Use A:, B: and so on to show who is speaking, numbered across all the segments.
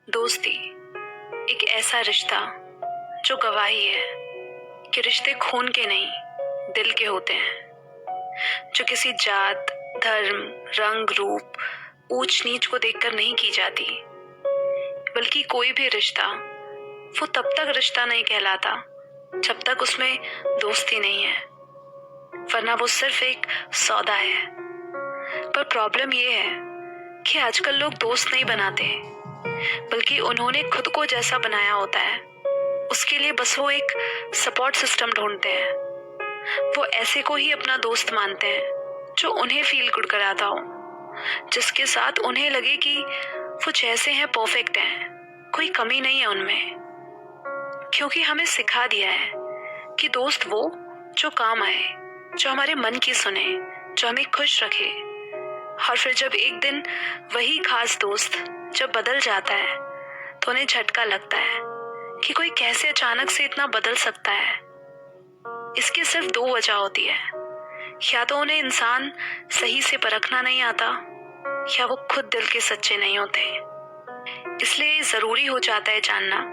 A: दोस्ती एक ऐसा रिश्ता जो गवाही है कि रिश्ते खून के नहीं दिल के होते हैं, जो किसी जात, धर्म, रंग, रूप, ऊंच नीच को देखकर नहीं की जाती, बल्कि कोई भी रिश्ता वो तब तक रिश्ता नहीं कहलाता जब तक उसमें दोस्ती नहीं है, वरना वो सिर्फ एक सौदा है। पर प्रॉब्लम ये है कि आजकल लोग दोस्त नहीं बनाते, बल्कि उन्होंने खुद को जैसा बनाया होता है उसके लिए बस वो एक सपोर्ट सिस्टम ढूंढते हैं। वो ऐसे को ही अपना दोस्त मानते हैं जो उन्हें फील गुड कराता हो, जिसके साथ उन्हें लगे कि वो जैसे हैं परफेक्ट हैं, कोई कमी नहीं है उनमें। क्योंकि हमें सिखा दिया है कि दोस्त वो जो काम आए, जो हमारे मन की सुने, जो हमें खुश रखे। और फिर जब एक दिन वही खास दोस्त जब बदल जाता है तो उन्हें झटका लगता है कि कोई कैसे अचानक से इतना बदल सकता है। इसकी सिर्फ दो वजह होती है, या तो उन्हें इंसान सही से परखना नहीं आता, या वो खुद दिल के सच्चे नहीं होते। इसलिए जरूरी हो जाता है जानना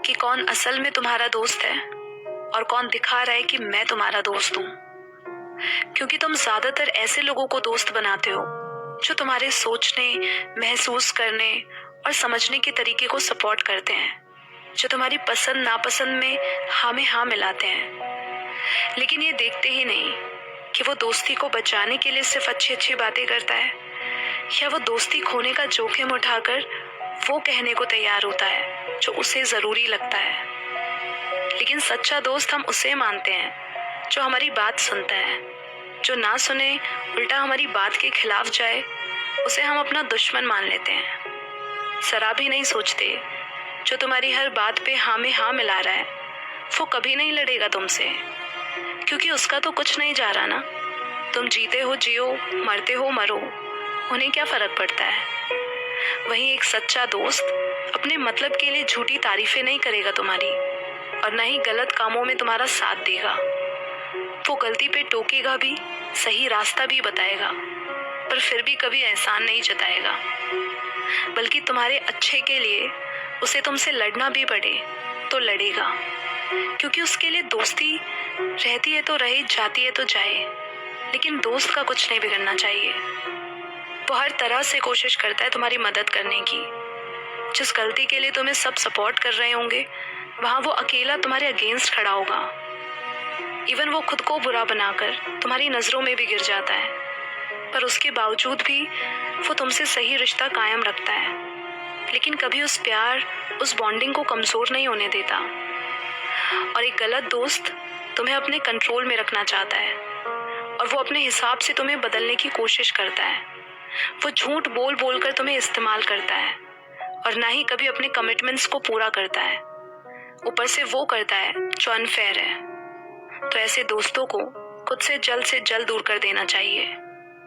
A: कि कौन असल में तुम्हारा दोस्त है और कौन दिखा रहा है कि मैं तुम्हारा दोस्त हूँ। क्योंकि तुम ज्यादातर ऐसे लोगों को दोस्त बनाते हो जो तुम्हारे सोचने, महसूस करने और समझने के तरीके को सपोर्ट करते हैं, जो तुम्हारी पसंद नापसंद में हाँ में हाँ मिलाते हैं, लेकिन ये देखते ही नहीं कि वो दोस्ती को बचाने के लिए सिर्फ अच्छी अच्छी बातें करता है, या वो दोस्ती खोने का जोखिम उठाकर वो कहने को तैयार होता है जो उसे जरूरी लगता है। लेकिन सच्चा दोस्त हम उसे मानते हैं जो हमारी बात सुनता है, जो ना सुने उल्टा हमारी बात के खिलाफ जाए उसे हम अपना दुश्मन मान लेते हैं। जरा भी नहीं सोचते जो तुम्हारी हर बात पे हाँ में हाँ मिला रहा है वो कभी नहीं लड़ेगा तुमसे, क्योंकि उसका तो कुछ नहीं जा रहा ना। तुम जीते हो जियो, मरते हो मरो, उन्हें क्या फर्क पड़ता है। वहीं एक सच्चा दोस्त अपने मतलब के लिए झूठी तारीफें नहीं करेगा तुम्हारी, और ना ही गलत कामों में तुम्हारा साथ देगा। वो गलती पे टोकेगा भी, सही रास्ता भी बताएगा, पर फिर भी कभी एहसान नहीं जताएगा, बल्कि तुम्हारे अच्छे के लिए उसे तुमसे लड़ना भी पड़े तो लड़ेगा। क्योंकि उसके लिए दोस्ती रहती है तो रहे, जाती है तो जाए, लेकिन दोस्त का कुछ नहीं बिगड़ना चाहिए। वो हर तरह से कोशिश करता है तुम्हारी मदद करने की। जिस गलती के लिए तुम्हें सब सपोर्ट कर रहे होंगे, वहां वो अकेला तुम्हारे अगेंस्ट खड़ा होगा। इवन वो खुद को बुरा बनाकर तुम्हारी नजरों में भी गिर जाता है, पर उसके बावजूद भी वो तुमसे सही रिश्ता कायम रखता है। लेकिन कभी उस प्यार, उस बॉन्डिंग को कमजोर नहीं होने देता। और एक गलत दोस्त तुम्हें अपने कंट्रोल में रखना चाहता है, और वो अपने हिसाब से तुम्हें बदलने की कोशिश करता है। वो झूठ बोल बोल कर तुम्हें इस्तेमाल करता है, और ना ही कभी अपने कमिटमेंट्स को पूरा करता है। ऊपर से वो करता है जो अनफेयर है। तो ऐसे दोस्तों को खुद से जल्द दूर कर देना चाहिए,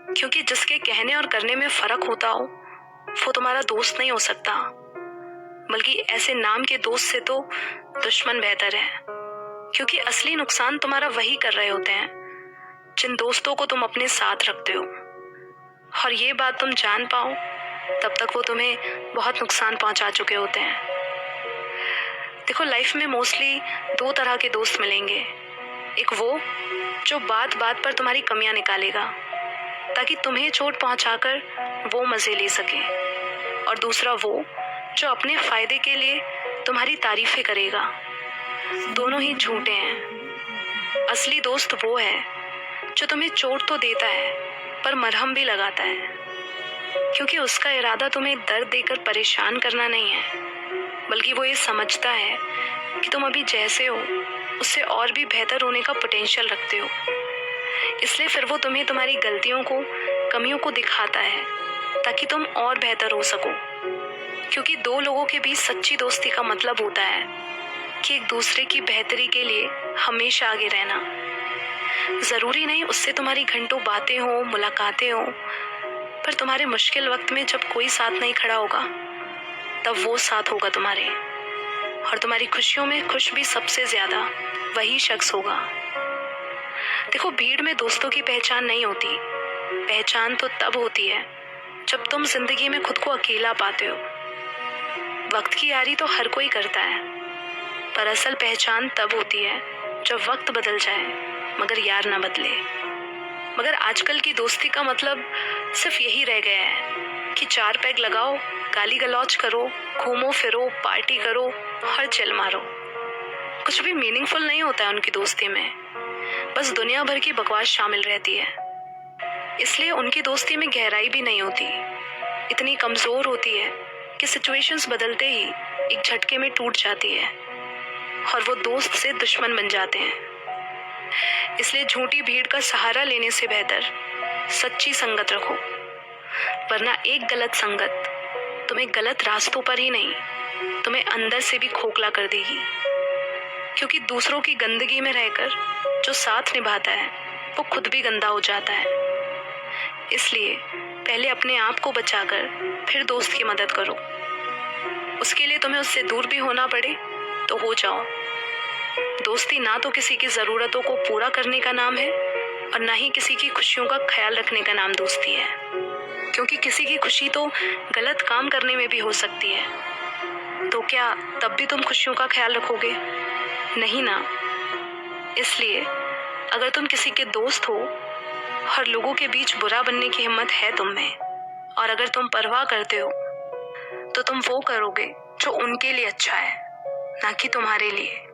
A: क्योंकि जिसके कहने और करने में फर्क होता हो वो तुम्हारा दोस्त नहीं हो सकता, बल्कि ऐसे नाम के दोस्त से तो दुश्मन बेहतर है। क्योंकि असली नुकसान तुम्हारा वही कर रहे होते हैं जिन दोस्तों को तुम अपने साथ रखते हो। और ये बात तुम जान पाओ तब तक वो तुम्हें बहुत नुकसान पहुंचा चुके होते हैं। देखो, लाइफ में मोस्टली दो तरह के दोस्त मिलेंगे। एक वो जो बात बात पर तुम्हारी कमियां निकालेगा ताकि तुम्हें चोट पहुंचाकर वो मजे ले सके, और दूसरा वो जो अपने फायदे के लिए तुम्हारी तारीफें करेगा। दोनों ही झूठे हैं। असली दोस्त वो है जो तुम्हें चोट तो देता है पर मरहम भी लगाता है, क्योंकि उसका इरादा तुम्हें दर्द देकर परेशान करना नहीं है, बल्कि वो ये समझता है कि तुम अभी जैसे हो उससे और भी बेहतर होने का पोटेंशियल रखते हो। इसलिए फिर वो तुम्हें तुम्हारी गलतियों को, कमियों को दिखाता है ताकि तुम और बेहतर हो सको। क्योंकि दो लोगों के बीच सच्ची दोस्ती का मतलब होता है कि एक दूसरे की बेहतरी के लिए हमेशा आगे रहना। जरूरी नहीं उससे तुम्हारी घंटों बातें हो, मुलाकातें हो, पर तुम्हारे मुश्किल वक्त में जब कोई साथ नहीं खड़ा होगा तब वो साथ होगा तुम्हारे। और तुम्हारी खुशियों में खुश भी सबसे ज्यादा वही शख्स होगा। देखो, भीड़ में दोस्तों की पहचान नहीं होती। पहचान तो तब होती है जब तुम जिंदगी में खुद को अकेला पाते हो। वक्त की यारी तो हर कोई करता है, पर असल पहचान तब होती है जब वक्त बदल जाए मगर यार ना बदले। मगर आजकल की दोस्ती का मतलब सिर्फ यही रह गया है कि 4 पैग लगाओ, गाली गलौज करो, घूमो फिरो, पार्टी करो और चिल मारो। कुछ भी मीनिंगफुल नहीं होता है उनकी दोस्ती में, बस दुनिया भर की बकवास शामिल रहती है। इसलिए उनकी दोस्ती में गहराई भी नहीं होती, इतनी कमजोर होती है कि सिचुएशंस बदलते ही एक झटके में टूट जाती है और वो दोस्त से दुश्मन बन जाते हैं। इसलिए झूठी भीड़ का सहारा लेने से बेहतर सच्ची संगत रखो, वरना एक गलत संगत तुम्हें गलत रास्तों पर ही नहीं, तुम्हें अंदर से भी खोखला कर देगी। क्योंकि दूसरों की गंदगी में रहकर जो साथ निभाता है वो खुद भी गंदा हो जाता है। इसलिए पहले अपने आप को बचाकर फिर दोस्त की मदद करो। उसके लिए तुम्हें उससे दूर भी होना पड़े तो हो जाओ। दोस्ती ना तो किसी की ज़रूरतों को पूरा करने का नाम है और ना ही किसी की खुशियों का ख्याल रखने का नाम दोस्ती है। क्योंकि किसी की खुशी तो गलत काम करने में भी हो सकती है, तो क्या तब भी तुम खुशियों का ख्याल रखोगे? नहीं ना। इसलिए अगर तुम किसी के दोस्त हो और लोगों के बीच बुरा बनने की हिम्मत है तुम में, और अगर तुम परवाह करते हो, तो तुम वो करोगे जो उनके लिए अच्छा है, ना कि तुम्हारे लिए।